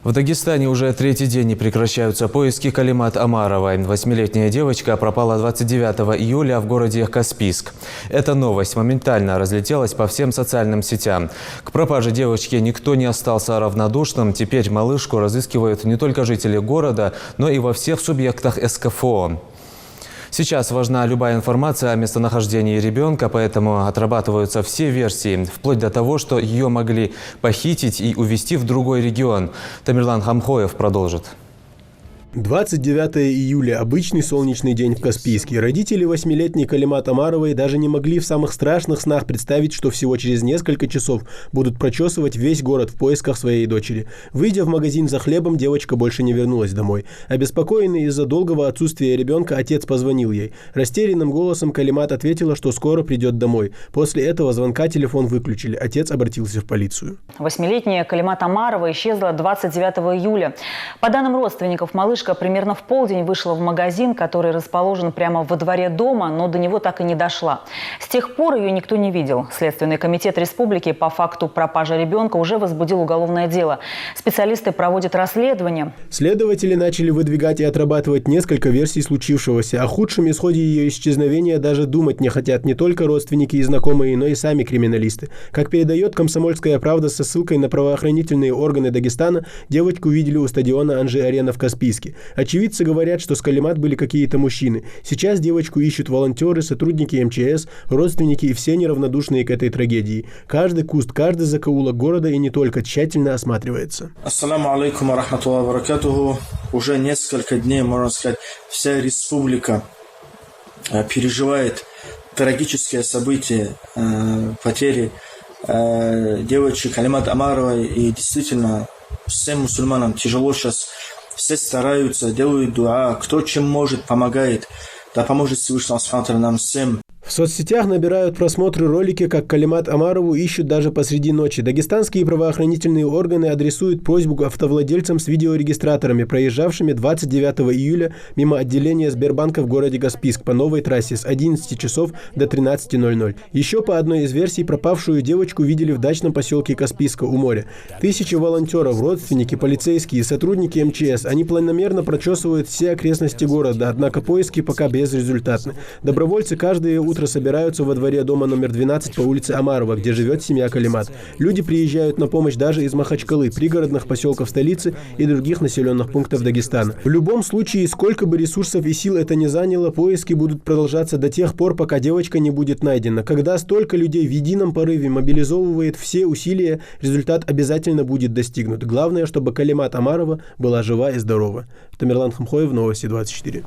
В Дагестане уже третий день не прекращаются поиски Калимат Омаровой. 8-летняя девочка пропала 29 июля в городе Каспийск. Эта новость моментально разлетелась по всем социальным сетям. К пропаже девочки никто не остался равнодушным. Теперь малышку разыскивают не только жители города, но и во всех субъектах СКФО. Сейчас важна любая информация о местонахождении ребенка, поэтому отрабатываются все версии, вплоть до того, что ее могли похитить и увезти в другой регион. Тамерлан Хамхоев продолжит. 29 июля – обычный солнечный день в Каспийске. Родители 8-летней Калимат Омаровой даже не могли в самых страшных снах представить, что всего через несколько часов будут прочесывать весь город в поисках своей дочери. Выйдя в магазин за хлебом, девочка больше не вернулась домой. Обеспокоенный из-за долгого отсутствия ребенка, отец позвонил ей. Растерянным голосом Калимат ответила, что скоро придет домой. После этого звонка телефон выключили. Отец обратился в полицию. 8-летняя Калимат Омарова исчезла 29 июля. По данным родственников, малышка примерно в полдень вышла в магазин, который расположен прямо во дворе дома, но до него так и не дошла. С тех пор ее никто не видел. Следственный комитет республики по факту пропажи ребенка уже возбудил уголовное дело. Специалисты проводят расследование. Следователи начали выдвигать и отрабатывать несколько версий случившегося. О худшем исходе ее исчезновения даже думать не хотят не только родственники и знакомые, но и сами криминалисты. Как передает «Комсомольская правда» со ссылкой на правоохранительные органы Дагестана, девочку увидели у стадиона Анжи-Арена в Каспийске. Очевидцы говорят, что с Калимат были какие-то мужчины. Сейчас девочку ищут волонтеры, сотрудники МЧС, родственники и все неравнодушные к этой трагедии. Каждый куст, каждый закоулок города и не только тщательно осматривается. Ассаламу алейкум ва рахматуллахи ва баракатуху. Уже несколько дней, можно сказать, вся республика переживает трагическое событие потери девочки Калимат Омаровой. И действительно, всем мусульманам тяжело сейчас. Все стараются, делают дуа, кто чем может, помогает. Да поможет Всевышний Аллах нам всем. В соцсетях набирают просмотры ролики, как Калимат Омарову ищут даже посреди ночи. Дагестанские правоохранительные органы адресуют просьбу автовладельцам с видеорегистраторами, проезжавшими 29 июля мимо отделения Сбербанка в городе Каспийск по новой трассе с 11 часов до 13:00. Еще по одной из версий, пропавшую девочку видели в дачном поселке Каспийска у моря. Тысячи волонтеров, родственники, полицейские, сотрудники МЧС, они планомерно прочесывают все окрестности города, однако поиски пока безрезультатны. Добровольцы каждое утро собираются во дворе дома номер 12 по улице Омарова, где живет семья Калимат. Люди приезжают на помощь даже из Махачкалы, пригородных поселков столицы и других населенных пунктов Дагестана. В любом случае, сколько бы ресурсов и сил это ни заняло, поиски будут продолжаться до тех пор, пока девочка не будет найдена. Когда столько людей в едином порыве мобилизовывает все усилия, результат обязательно будет достигнут. Главное, чтобы Калимат Омарова была жива и здорова. Тамерлан Хамхоев, Новости 24.